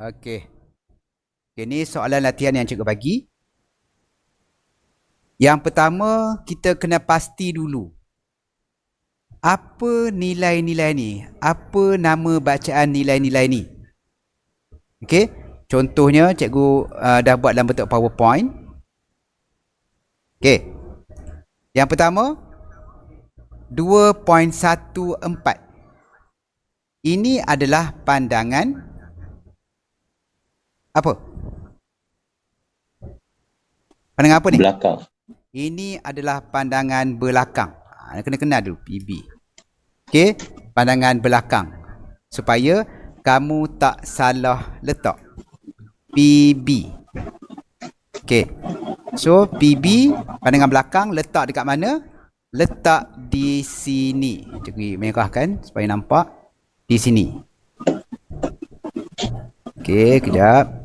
Okey. Okay, ni soalan latihan yang cikgu bagi. Yang pertama, kita kena pasti dulu. Apa nilai-nilai ni? Apa nama bacaan nilai-nilai ni? Okey. Contohnya, cikgu dah buat dalam bentuk PowerPoint. Okey. Yang pertama, 2.14. Ini adalah pandangan apa? Pandangan apa ni? Belakang. Ini adalah pandangan belakang. Kena kenal dulu PB. Okey, pandangan belakang. Supaya kamu tak salah letak. PB. Okey. So PB pandangan belakang letak dekat mana? Letak di sini. Cikgu merahkan supaya nampak. Di sini. Okey, kejap.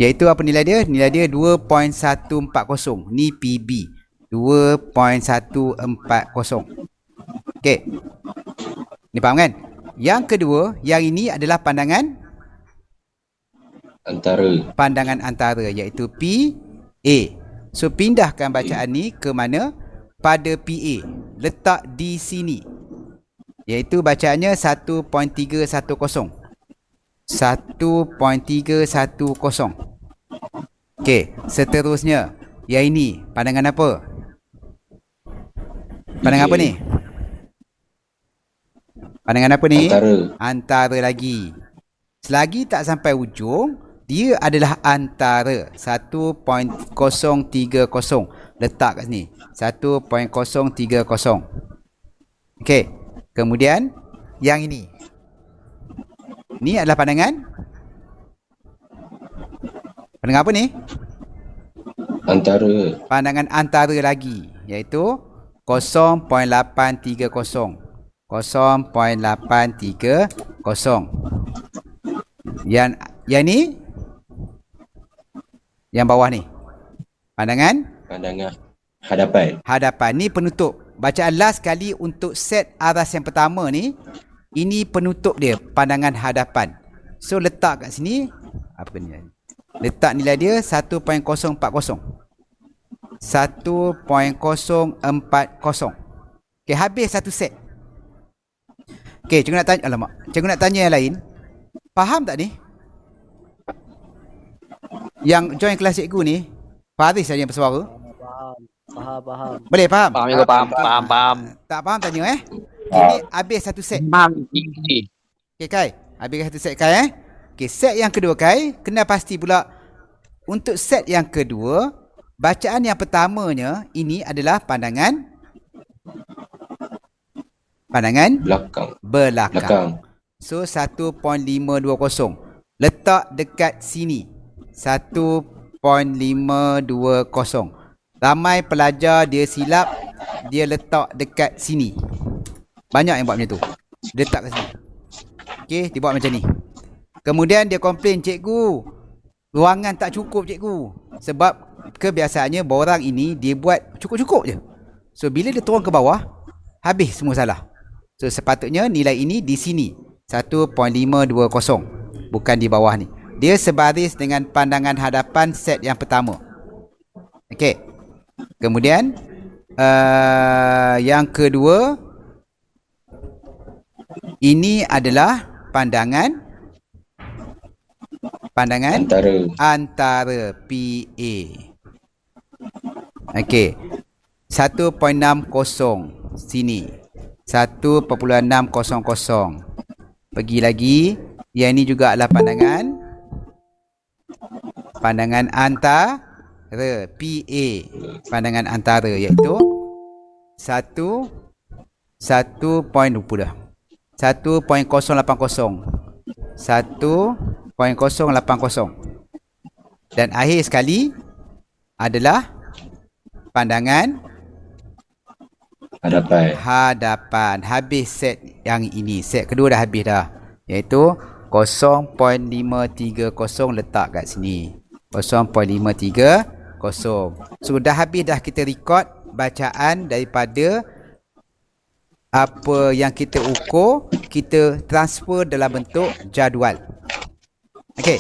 Iaitu apa nilai dia? Nilai dia 2.140. Ni PB. 2.140. Okey. Ni faham kan? Yang kedua, yang ini adalah pandangan Antara. Pandangan antara, iaitu PA. So pindahkan bacaan ni ke mana? Pada PA. Letak di sini. Iaitu bacaannya 1.310. 1.310. Okey, seterusnya. Yang ini, pandangan apa? Pandangan apa ni? Pandangan apa ni? Antara. Antara lagi. Selagi tak sampai ujung, dia adalah antara. 1.030. Letak kat sini. 1.030. Okey. Kemudian, yang ini. Ni adalah pandangan. Pandangan apa ni? Antara. Pandangan antara lagi. Iaitu 0.830. 0.830. Yang ni? Yang bawah ni. Pandangan hadapan. Hadapan. Ni penutup. Bacaan last kali untuk set aras yang pertama ni. Ini penutup dia. Pandangan hadapan. So letak kat sini. Apa ni? Letak nilai dia 1.040. 1.040. Okey, habis satu set. Okey, cikgu nak tanya. Alamak. Cikgu nak tanya yang lain. Faham tak ni? Yang join kelas cikgu ni, Faris saja yang bersuara. Faham. Boleh faham? Faham juga, faham. Tak faham tanya Ini habis satu set. Faham. Okey Kai, habis satu set Kai Okey, set yang kedua Kai, kena pasti pula untuk set yang kedua, bacaan yang pertamanya ini adalah pandangan belakang. So 1.520. Letak dekat sini. 1.520. Ramai pelajar dia silap, dia letak dekat sini. Banyak yang buat macam tu. Dia letak kat sini. Okey, dia buat macam ni. Kemudian dia komplain, cikgu, ruangan tak cukup cikgu. Sebab kebiasaannya borang ini dia buat cukup-cukup je. So bila dia turun ke bawah, habis semua salah. So sepatutnya nilai ini di sini. 1.520. Bukan di bawah ni. Dia sebaris dengan pandangan hadapan set yang pertama. Okey. Kemudian yang kedua, ini adalah pandangan antara PA. Okey. 1.60 sini. 1.600. Pergi lagi. Yang ini juga adalah pandangan antara PA. Pandangan antara, iaitu 1.080. 1.080. Dan akhir sekali adalah pandangan hadapan. Habis set yang ini. Set kedua dah habis dah. Iaitu 0.530 letak kat sini. 0.530. So dah habis dah kita record bacaan daripada apa yang kita ukur, kita transfer dalam bentuk jadual. Okey.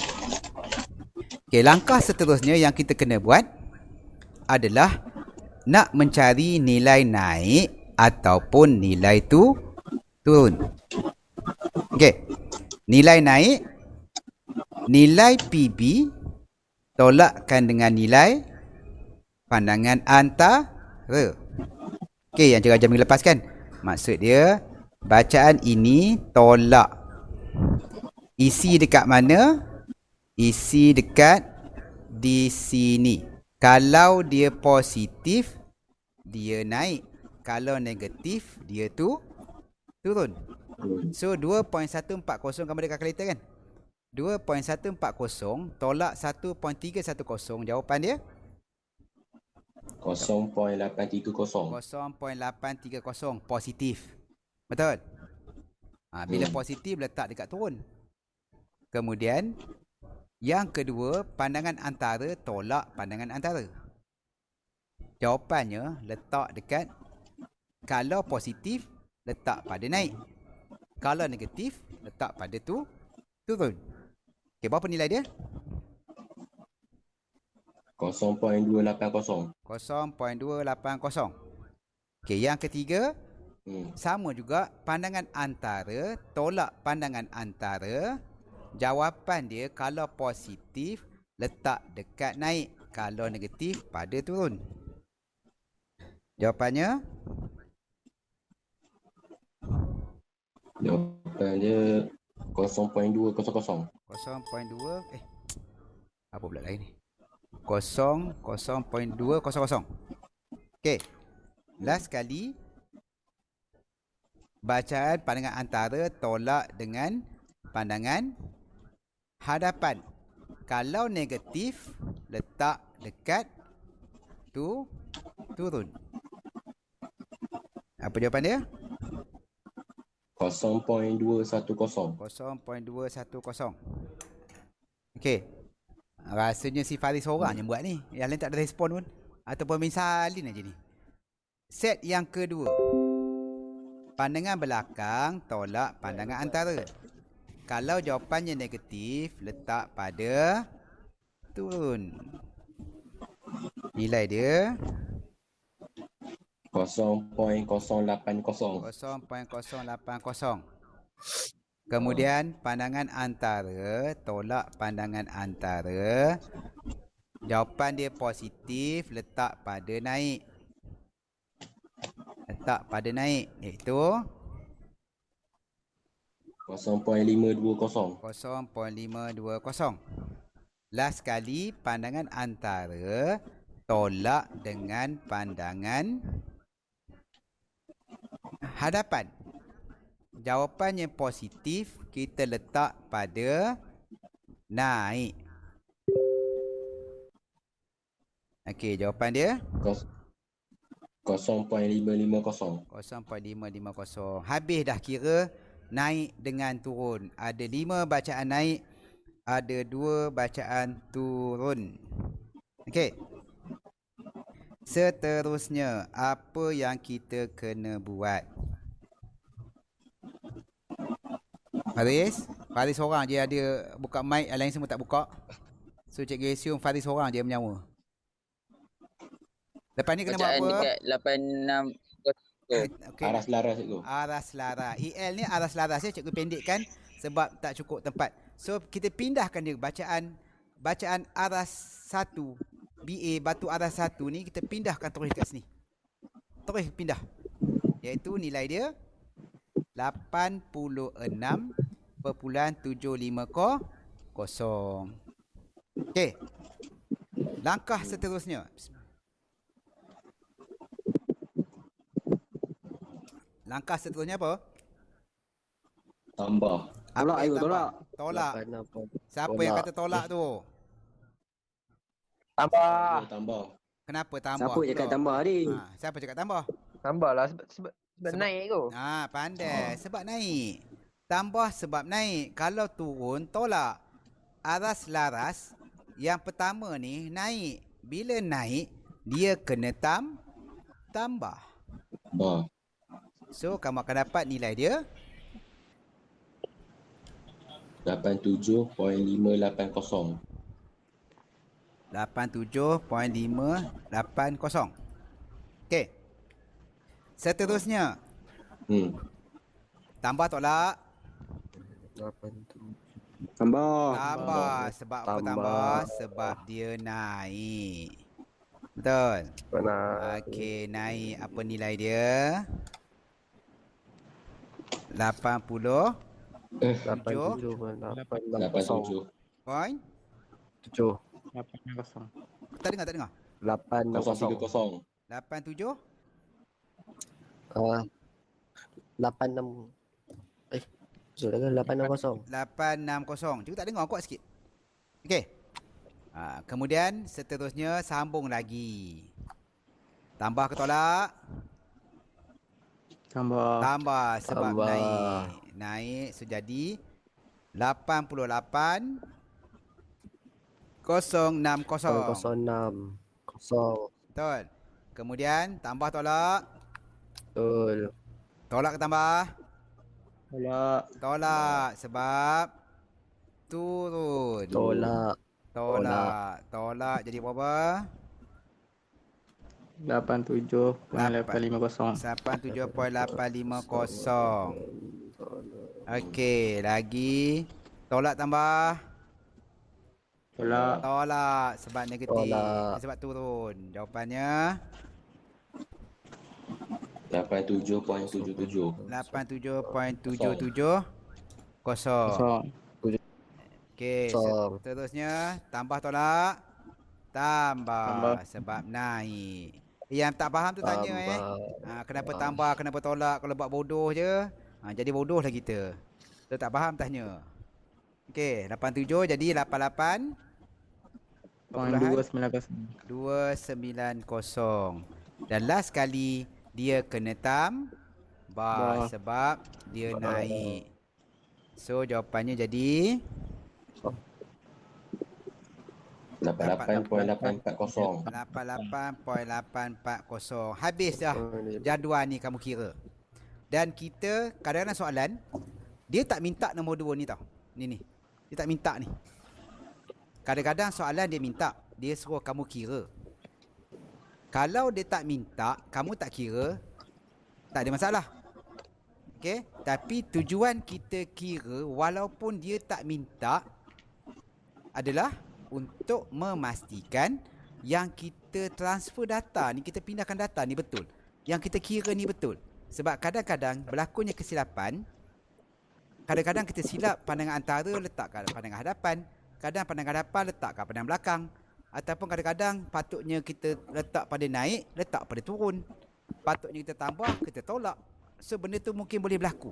Okey, langkah seterusnya yang kita kena buat adalah nak mencari nilai naik ataupun nilai turun. Okey. Nilai naik, nilai PB tolakkan dengan nilai pandangan antara. Okey, yang cikgu ajar minggu lepas kan? Maksud dia, bacaan ini tolak. Isi dekat mana? Isi dekat di sini. Kalau dia positif, dia naik. Kalau negatif, dia turun. So 2.140 kamu ada kalkulator kan? 2.140 tolak 1.310. Jawapan dia 0.830. 0.830 positif. Betul? Bila positif letak dekat turun. Kemudian yang kedua, pandangan antara tolak pandangan antara. Jawapannya letak dekat, kalau positif letak pada naik. Kalau negatif letak pada turun. Okey, berapa nilai dia? 0.280. 0.280. Okey, yang ketiga sama juga, pandangan antara tolak pandangan antara. Jawapan dia kalau positif letak dekat naik, kalau negatif pada turun. Jawapannya Jawapan dia 0.200. 0.2 apa pula lain ni? 0.200. Okey. Last sekali, bacaan pandangan antara tolak dengan pandangan hadapan. Kalau negatif letak dekat turun. Apa jawapan dia? 0.210. 0.210. Okey. Rasanya si Faris seorang je buat ni. Yang lain tak ada respon pun. Ataupun min salin aja ni. Set yang kedua. Pandangan belakang tolak pandangan antara. Kalau jawapannya negatif, letak pada turun. Nilai dia 0.080. 0.080. Kemudian pandangan antara tolak pandangan antara. Jawapan dia positif, letak pada naik. Letak pada naik, iaitu 0.520. 0.520. Last sekali, pandangan antara tolak dengan pandangan hadapan. Jawapannya positif, kita letak pada naik. Okey, jawapan dia 0.550. 0.550. Habis dah kira naik dengan turun. Ada 5 bacaan naik, ada 2 bacaan turun. Okey. Seterusnya, apa yang kita kena buat? Faris seorang je ada buka mic, yang lain semua tak buka. So cikgu assume Faris seorang je menyawa. Lepas ni kena buat Bacaan apa? dekat 86. Okay. Aras laras itu. Aras laras. EL ni aras laras ya, cikgu pendekkan sebab tak cukup tempat. So kita pindahkan dia bacaan aras 1 BA batu aras 1 ni kita pindahkan terus dekat sini. Terus pindah. Iaitu nilai dia 86.750. Okey. Langkah seterusnya. Langkah seterusnya apa? Tambah. Tolak, Apa yang ayo, tambah? tolak. Tolak. 86. Siapa yang kata tolak tu? Tambah. Kenapa tambah? Siapa cakap pula? tambah ni? Siapa cakap tambah? Tambah lah sebab naik tu. Pandai. Sebab naik. Tambah sebab naik. Kalau turun, tolak. Aras laras, yang pertama ni naik. Bila naik, dia kena tambah. Bah. So, kamu akan dapat nilai dia 87.580. 87.580. Okey. Seterusnya, tambah tolak. 87. Tambah. Tambah. Sebab apa tambah? Sebab dia naik. Betul. Benar. Okey, naik. Apa nilai dia? 80 87. point. 7. 8-0. Tak dengar. 860. 87. 86. Betul kan? 860. 860. Cikgu tak dengar, kuat sikit. Okey. Kemudian seterusnya sambung lagi. Tambah ke tolak? Tambah sebab Tambah. naik. Naik so jadi 88 060. 006. Kosong. Betul. Kemudian tambah tolak. Betul. Tolak ke tambah? Tolak. Tolak sebab turun. Tolak. Tolak jadi berapa? 87.850. 87.850. Okey, lagi tolak tambah. Tolak sebab negatif. Tolak. Sebab turun. Jawapannya 87.77. 87.770. Kosong. Okey, Kosong. seterusnya tambah tolak. Tambah sebab naik. Yang tak faham tu tanya kenapa tambah, kenapa tolak, kalau buat bodoh je. Jadi bodoh lah kita. Tu tak faham tanya. Okey, 87 jadi 88 290. 290. Dan last kali dia kena tambah sebab dia naik. So jawapannya jadi 88.840. 88.840. Habis dah jadual ni kamu kira. Dan kita kadang-kadang soalan dia tak minta nombor 2 ni tau. Ni. Dia tak minta ni. Kadang-kadang soalan dia minta, dia suruh kamu kira. Kalau dia tak minta, kamu tak kira, tak ada masalah. Okey, tapi tujuan kita kira walaupun dia tak minta adalah untuk memastikan yang kita transfer data ni, kita pindahkan data ni betul. Yang kita kira ni betul. Sebab kadang-kadang berlakunya kesilapan. Kadang-kadang kita silap pandangan antara letak kat pandangan hadapan. Kadang pandangan hadapan letak kat pandangan belakang. Ataupun kadang-kadang patutnya kita letak pada naik, letak pada turun. Patutnya kita tambah, kita tolak. So benda tu mungkin boleh berlaku.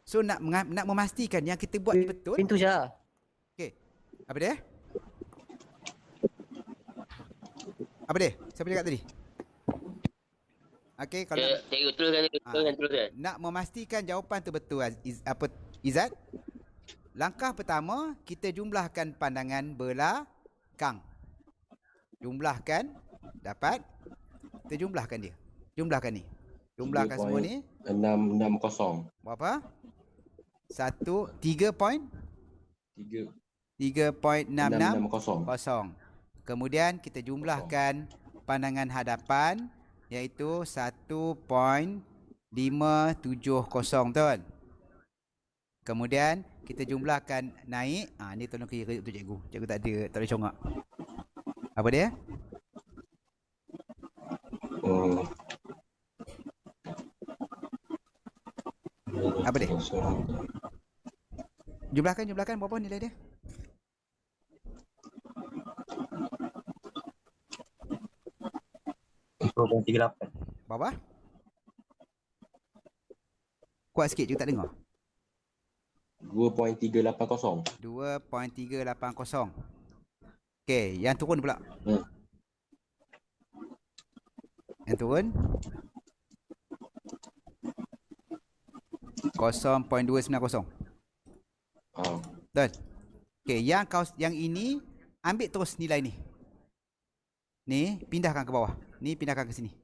So nak memastikan yang kita buat ni betul. Pintu Syah. Okey. Apa dia? Apa dia? Siapa cakap tadi? Okey, kalau Teruskan. nak memastikan jawapan tu betul, Izzat? Langkah pertama, kita jumlahkan pandangan belakang. Jumlahkan, dapat. Kita jumlahkan dia. Jumlahkan ni. Jumlahkan semua ni. 660. Berapa? 3.66 Kemudian kita jumlahkan pandangan hadapan iaitu 1.570, betul? Kemudian kita jumlahkan naik. Ni tolong kira untuk cikgu. Cikgu tak boleh congak. Apa dia? Apa dia? Jumlahkan berapa nilai dia? Berapa? Kuat sikit, cikgu tak dengar. 2.380. 2.380. Okey, yang turun pula. Yang turun 0.290. Betul. Okey, yang ini ambil terus nilai ni. Ni pindahkan ke bawah. Ni pindahkan ke sini.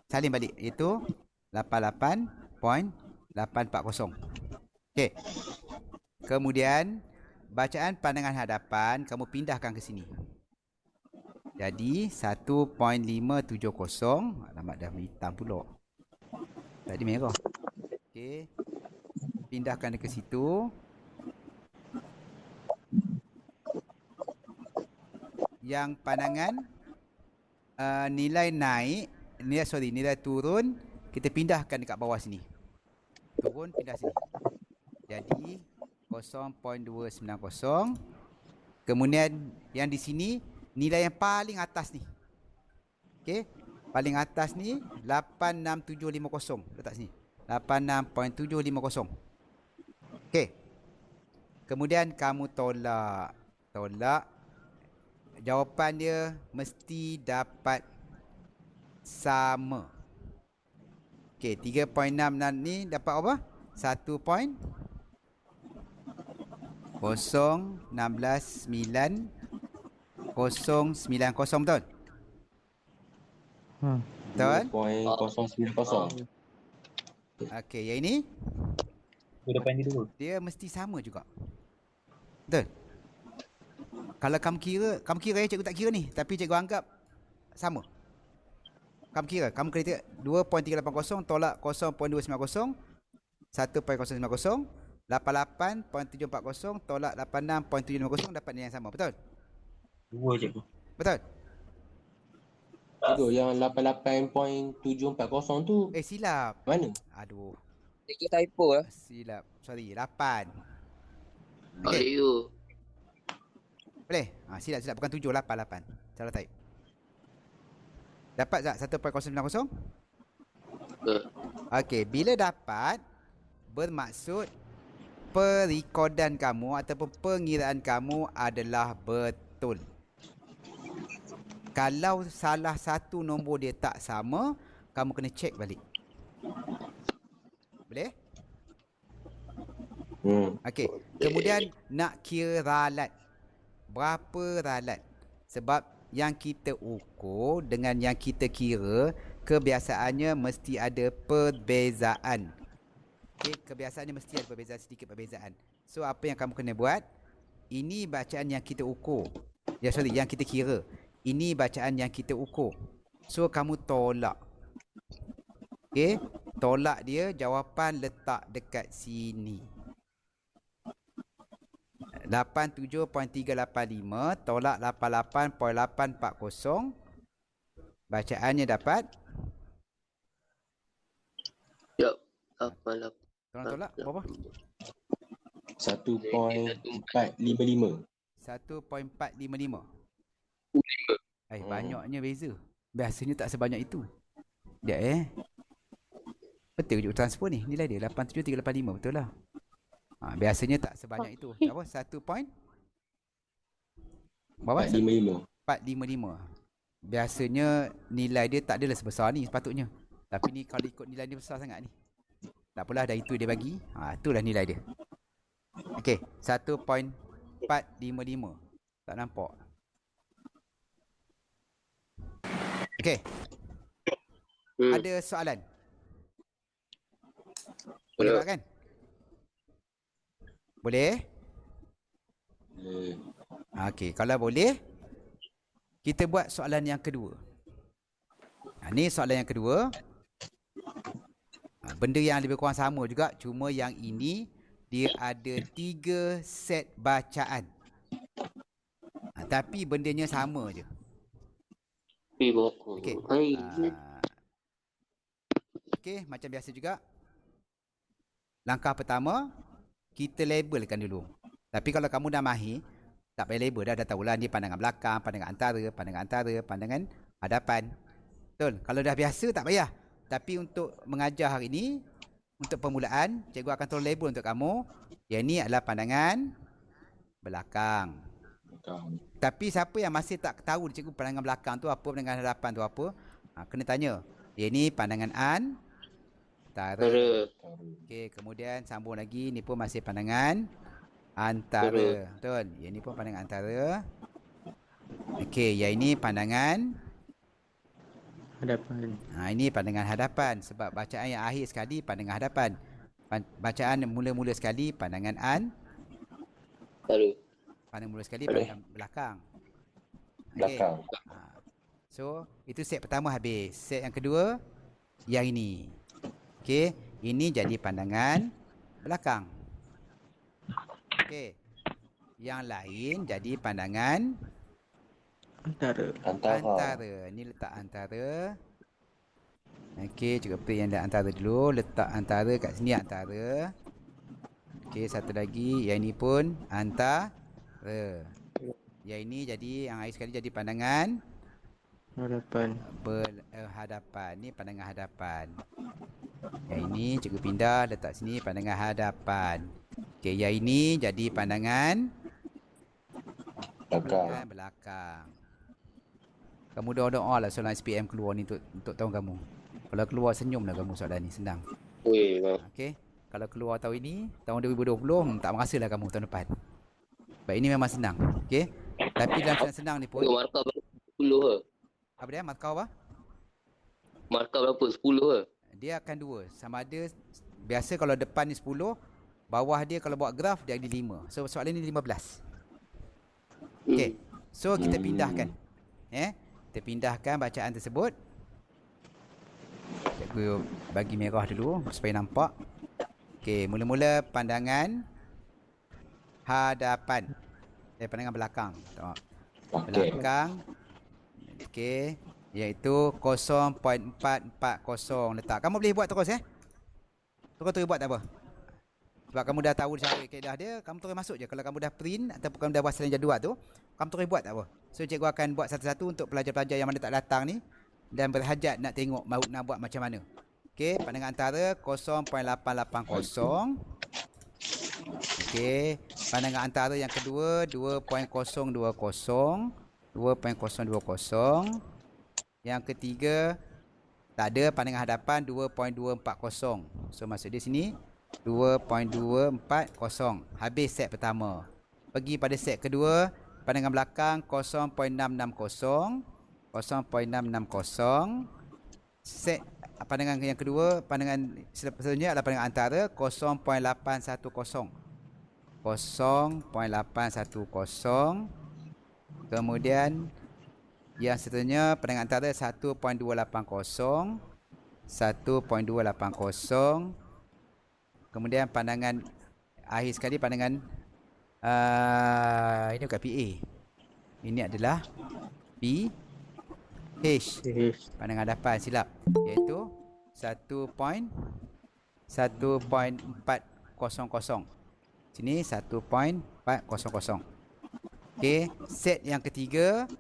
Salin balik iaitu 88.840. Okey. Kemudian bacaan pandangan hadapan kamu pindahkan ke sini. Jadi 1.570. Alamak, dah hitam pula. Tadi merah. Okey. Pindahkan dia ke situ. Yang pandangan nilai naik, nilai turun, kita pindahkan dekat bawah sini. Turun, pindah sini. Jadi 0.290. Kemudian yang di sini nilai yang paling atas ni. Okey. Paling atas ni 86750. Letak sini. 86.750. Okey. Kemudian kamu tolak. Jawapan dia mesti dapat sama. Okey, 3.6 ni dapat apa? 1.016990, betul? Betul? 0.090. Okey, yang ini Depan dia dulu. dia mesti sama juga. Betul? Kalau kamu kira cikgu tak kira ni, tapi cikgu anggap sama. Kamu kira, kamu kena 2.380 tolak 0.290, 1.090, 88.740 tolak 86.750 dapat nilai yang sama, betul? Dua cikgu. Betul? Cikgu, yang 88.740 tu Silap. mana? Aduh, Cikgu typo lah. silap. Sorry, 8. Okay. You. Boleh? Silap, bukan 7, 8. Salah type. Dapat tak 1.090? Okey, bila dapat, bermaksud perikodan kamu ataupun pengiraan kamu adalah betul. Kalau salah satu nombor dia tak sama, kamu kena check balik. Boleh? Okey, kemudian nak kira ralat. Berapa ralat? Sebab yang kita ukur dengan yang kita kira, kebiasaannya mesti ada perbezaan. Okey, kebiasaannya mesti ada perbezaan, sedikit perbezaan. So apa yang kamu kena buat? Ini bacaan yang kita ukur. Yang kita kira. Ini bacaan yang kita ukur. So kamu tolak. Okey, tolak dia, jawapan letak dekat sini. 87.385 tolak 88.840. Bacaannya dapat. Yup. Apa lah. Tolong tolak berapa? 1.455. 1.455. Banyaknya beza. Biasanya tak sebanyak itu. Sekejap betul je transfer ni. Nilai dia 87.385, betul lah. Biasanya tak sebanyak itu. Apa? 1 point? Berapa? 455. 455. Biasanya nilai dia tak adalah sebesar ni sepatutnya. Tapi ni kalau ikut nilai dia besar sangat ni. Tak apalah, dah itu dia bagi. Itulah nilai dia. Okey, 1.455. Tak nampak. Okey. Ada soalan? Boleh buat kan? Boleh? Boleh. Okey, kalau boleh, kita buat soalan yang kedua. Ni soalan yang kedua. Benda yang lebih kurang sama juga, cuma yang ini dia ada 3 set bacaan. Tapi bendanya sama je. Okey. Okey, macam biasa juga. Langkah pertama, kita labelkan dulu. Tapi kalau kamu dah mahir, tak payah label dah tahulah ni pandangan belakang, pandangan antara, pandangan hadapan. Betul? Kalau dah biasa tak payah. Tapi untuk mengajar hari ini, untuk permulaan, cikgu akan tulis label untuk kamu. Yang ni adalah pandangan belakang. Tapi siapa yang masih tak tahu cikgu pandangan belakang tu apa, pandangan hadapan tu apa, kena tanya. Yang ni pandangan antara. Okey, kemudian sambung lagi, ni pun masih pandangan antara. Betul? Yang ni pun pandangan antara. Okey, yang ini pandangan Hadapan. ini pandangan hadapan. Sebab bacaan yang akhir sekali pandangan hadapan. Bacaan mula-mula sekali pandangan Lalu. Pandang mula sekali, Boleh. pandang belakang. Okey. Belakang. So, itu set pertama habis. Set yang kedua, yang ini. Okey, ini jadi pandangan belakang. Okey. Yang lain jadi pandangan Antara. antara. Ni letak antara. Okey, cukup pilih yang ada antara dulu. Letak antara kat sini antara. Okey, satu lagi. Yang ini pun antara. Yang ini jadi, yang akhir sekali jadi pandangan Hadapan. berhadapan. Ni pandangan hadapan. Yang ini cikgu pindah letak sini pandangan hadapan. Okey, yang ini jadi pandangan Belakang. belakang. Kamu doa-doa lah soalan SPM keluar ni untuk tahun kamu. Kalau keluar senyumlah kamu soalan ni, senang. Weh, Okey. Kalau keluar tahun ini, tahun 2020, tak merasalah kamu tahun depan. Baik, ini memang senang. Okey. Tapi dalam senang-senang ni pun, markah berapa? 10 ke? apa dia? Markah apa? Markah berapa? 10 ke? Dia akan dua. Sama ada, biasa kalau depan ni 10, bawah dia kalau buat graf, dia ada 5. So, soalan ni 15. Okey. So, kita pindahkan. Kita pindahkan bacaan tersebut. Cikgu bagi merah dulu supaya nampak. Okey, mula-mula pandangan hadapan. Pandangan belakang. Tengok. Okey. Belakang. Okey, iaitu 0.440 letak. Kamu boleh buat terus Terus buat tak apa. Sebab kamu dah tahu cara kaedah dia, kamu terus masuk je. Kalau kamu dah print ataupun kamu dah buat selain jadual tu, kamu terus buat tak apa. So cikgu akan buat satu-satu untuk pelajar-pelajar yang mana tak datang ni dan berhajat nak tengok mahu nak buat macam mana. Okey, pandangan antara 0.880. Okey, pandangan antara yang kedua 2.020. 2.020. Yang ketiga tak ada, pandangan hadapan 2.240. So maksud dia sini 2.240. Habis set pertama. Pergi pada set kedua, pandangan belakang 0.660. 0.660. Set pandangan yang kedua, pandangan selanjutnya adalah pandangan antara 0.810. 0.810. Kemudian yang seterusnya pandangan antara 1.280. 1.280. Kemudian pandangan akhir sekali pandangan ini bukan PA. Ini adalah PH. Pandangan hadapan, silap. Iaitu 1.400. Sini 1.400. Okey, set yang ketiga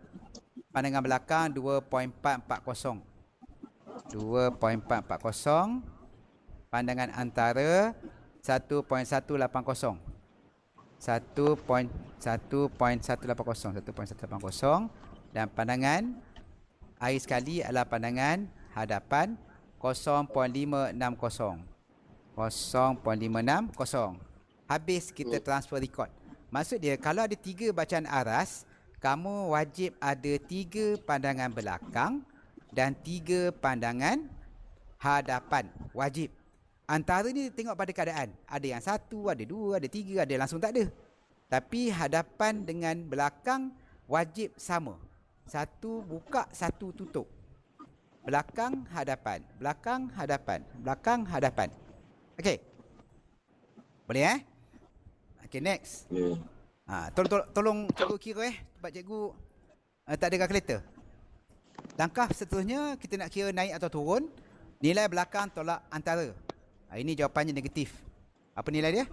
pandangan belakang 2.440. 2.440. Pandangan antara 1.180. 1.180. Dan pandangan akhir sekali adalah pandangan hadapan 0.560. 0.560. Habis kita transfer record. Maksud dia kalau ada 3 bacaan aras, kamu wajib ada 3 pandangan belakang dan 3 pandangan hadapan. Wajib. Antara ni tengok pada keadaan. Ada yang 1, ada 2, ada 3, ada yang langsung tak ada. Tapi hadapan dengan belakang wajib sama. 1 buka, 1 tutup. Belakang, hadapan. Belakang, hadapan. Belakang, hadapan. Okey. Boleh Okey, next. Ya. Tolong cikgu kira sebab cikgu tak ada kalkulator. Langkah seterusnya kita nak kira naik atau turun. Nilai belakang tolak antara. Ini jawapannya negatif. Apa nilai dia?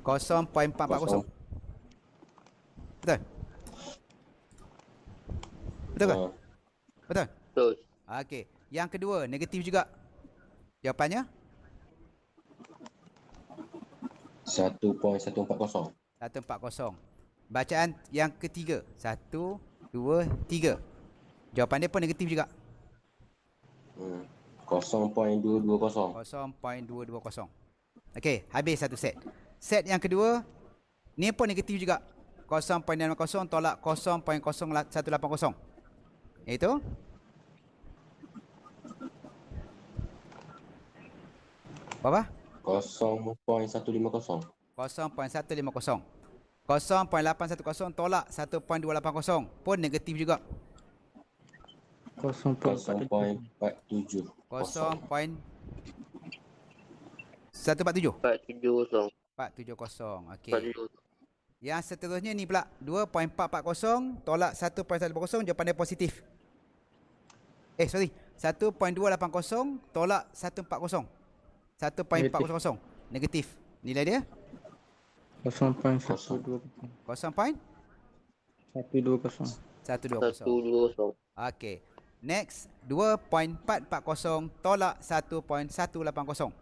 0.440. Betul? Betul ke? Betul? Betul. Okey. Yang kedua, negatif juga. Jawapannya? 1.140. 140. Bacaan yang ketiga. 1, 2, 3. Jawapan dia pun negatif juga. 0.220. 0.220. Okey, habis satu set. Set yang kedua, ni pun negatif juga. 0.650 tolak 0.0180. Iaitu berapa? 0.150. 0.150. 0.810 tolak 1.280 pun negatif juga. 0.47 0.147 470. 470. Okey. 470. Yang seterusnya ni pula 2.440 tolak 1.180, jawapan dia positif. Sorry, 1.280 tolak 140. 1.400 negatif. Nilai dia 0.120. 0.120. 120. Okey. Next, 2.440 tolak 1.180.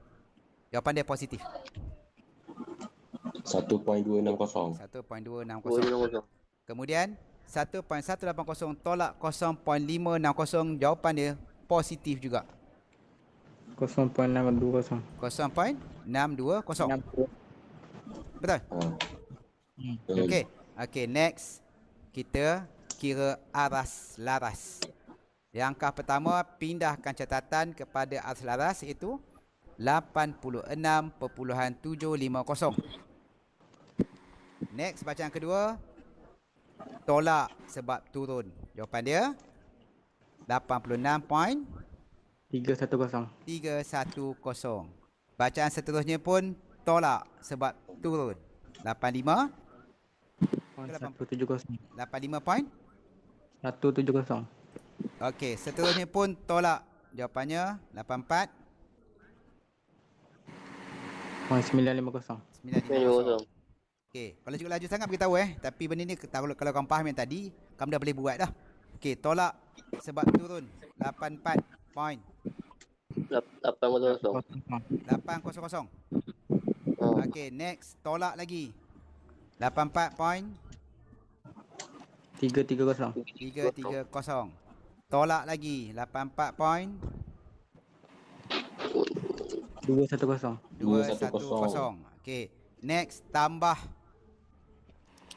Jawapan dia positif. 1.260. 1.260. Kemudian 1.180 tolak 0.560, jawapan dia positif juga. 0.620. 0.620. Betul? Okey. Okey, next kita kira aras laras. Langkah pertama, pindahkan catatan kepada aras laras iaitu 86.750. Next, bacaan kedua, tolak sebab turun. Jawapan dia 86.310. 310. Bacaan seterusnya pun tolak sebab turun. 85. 170. 85 point. 170. Okey, seterusnya pun tolak. Jawapannya 84. 950. 950. Okey, kalau cikgu laju sangat beritahu tapi benda ni kalau kamu faham yang tadi, kamu dah boleh buat dah. Okey, tolak sebab turun 84 point. 800. 800. Okey, next tolak lagi. 84 point. 330. 330. Tolak lagi 84 point. 210. 210. Okey, next tambah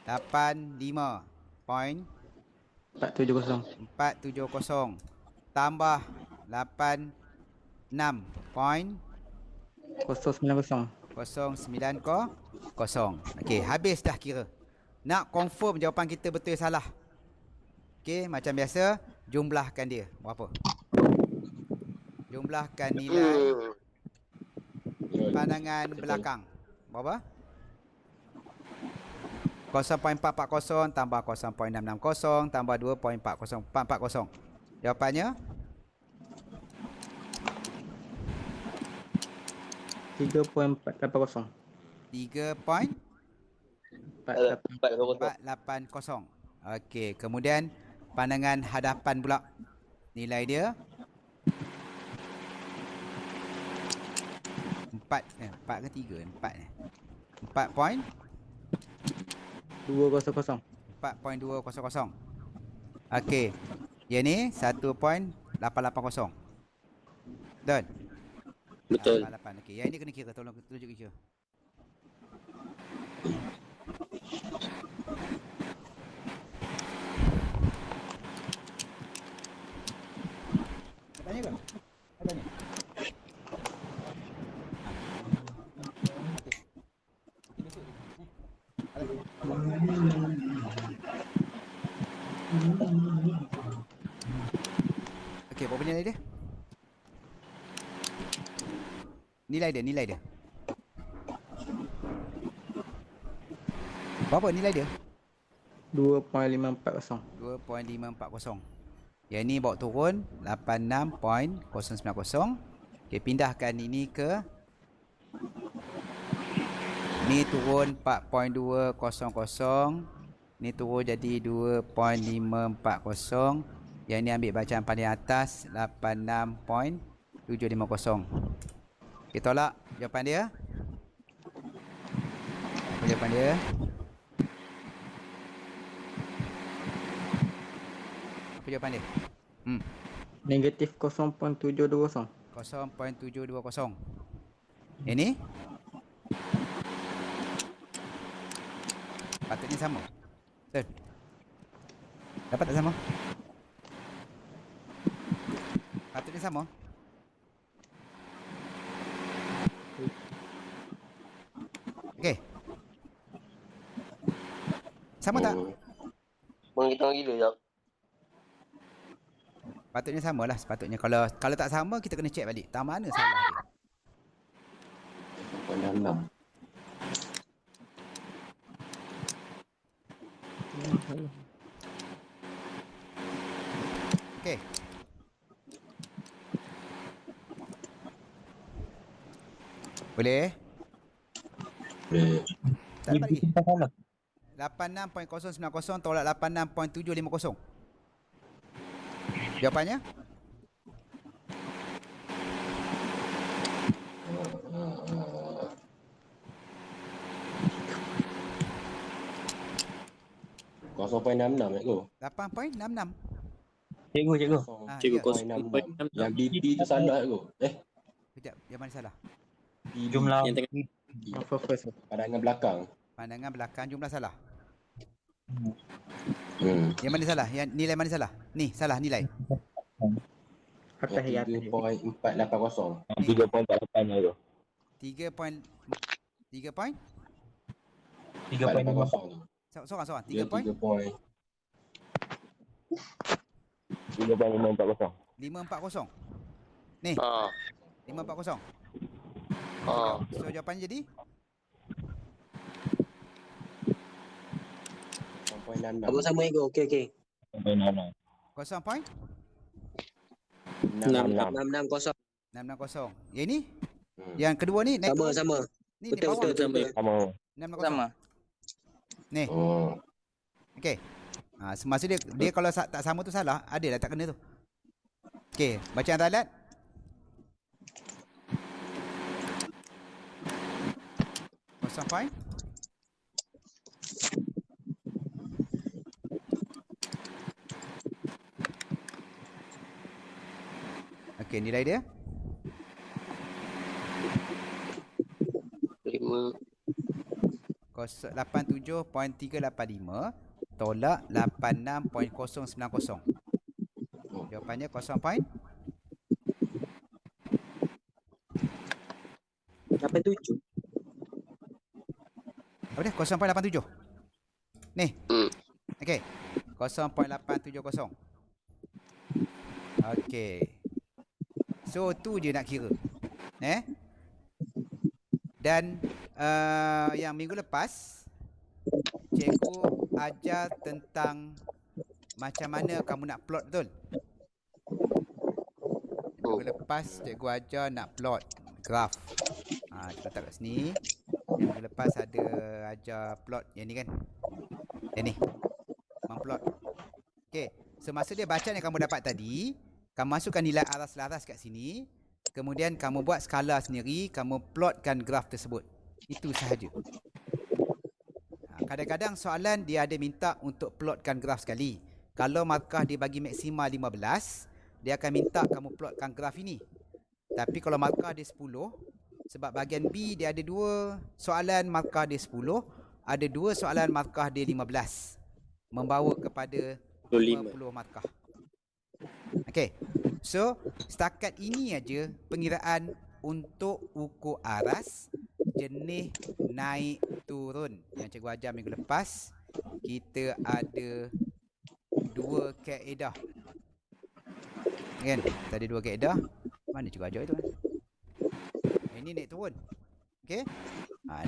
85 point. 470. 470 tambah 86 point. 090. 090. Okey, habis dah kira. Nak confirm jawapan kita betul salah. Okey, macam biasa, jumlahkan dia. Berapa? Jumlahkan nilai pandangan belakang. Berapa? 0.440 tambah 0.660 tambah 2.440. Jawapannya 3.480. 3.480. Okey, kemudian pandangan hadapan pula. Nilai dia 4 ke 3? 4 4 point 200. 4.200. Okey. Yang ni 1.880. Betul? Betul. 88. Okey, yang ini kena kira, tolong tunjuk kira. Tanya ke? Tanya. Okey, berapa nilai dia? Nilai dia. Berapa nilai dia? 2.540. 2.540. Yang ni bawa turun 86.090. Okey, pindahkan ini ke ni turun 4.200. Ni turun jadi 2.540. Yang ni ambil bacaan paling atas 86.750. Okey, tolak jawapan dia. Apa jawapan dia? Apa jawapan dia? Negatif 0.720. 0.720. Ini patutnya sama. Betul? Dapat tak sama? Patutnya sama. Okey. Sama tak? Menghitung gila jap. Patutnya sama lah sepatutnya. Kalau tak sama, kita kena check balik. Tak mana salah dia. 0.66. Okey. Boleh? Boleh. Tak dapat lagi. Kita salah. 86.090 tolak 86.750. Jawapannya? Kosong poin 66 tu. 8.66. Cikgu. Ah, Cikgu ya. kosong. Yang BP tu salah tu. Kejap, yang mana salah? Jumlah Yang tengah. First. Pandangan belakang. Pandangan belakang jumlah salah. Hmm. Yang mana salah? Yang nilai mana salah? Ni, salah nilai. Atas ya atas. 3.480. 3.48 tu. 3 point 3.5. Seorang 3 point 3.540. 540. Ni, Ah. 540. Ah. So jawapannya jadi 0.66. Sama-sama ego. Okey. 0 point 660. 660. Yang ni? Hmm. Yang kedua ni naik turun. Sama. Ni Betul bawah. betul sama. Sama. 660. Ni. Oh. Okey. Semasa dia kalau tak sama tu salah, adalah tak kena tu. Okey, bacaan ralat. Kosong point. Okey, nilai dia 87.385 tolak 86.090. Jawapannya 0 point 87. apa dia? 0.87. Ni. Hmm. Okey. 0.870. Okey. So tu je nak kira. Dan yang minggu lepas cikgu ajar tentang macam mana kamu nak plot, betul? Minggu lepas cikgu ajar nak plot graf. Kita letak kat sini. Yang minggu lepas ada ajar plot yang ni kan. Yang ni. Memplot. Okey. Semasa dia baca yang kamu dapat tadi, kamu masukkan nilai aras-laras kat sini. Kemudian kamu buat skala sendiri, kamu plotkan graf tersebut. Itu sahaja. Kadang-kadang soalan dia ada minta untuk plotkan graf sekali. Kalau markah dia bagi maksimal 15, dia akan minta kamu plotkan graf ini. Tapi kalau markah dia 10, sebab bahagian B dia ada 2 soalan markah dia 10, ada 2 soalan markah dia 15. Membawa kepada 50 markah. Okey. So, setakat ini aja pengiraan untuk ukur aras jenis naik turun yang cikgu ajar minggu lepas. Kita ada 2 kaedah. Kan? Kita ada 2 kaedah. Mana cikgu ajar itu? Ini naik turun. Okey?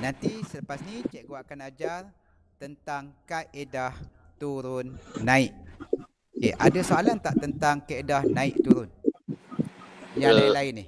Nanti selepas ni cikgu akan ajar tentang kaedah turun naik. Okay, ada soalan tak tentang kaedah naik turun? Yang lain-lain ni.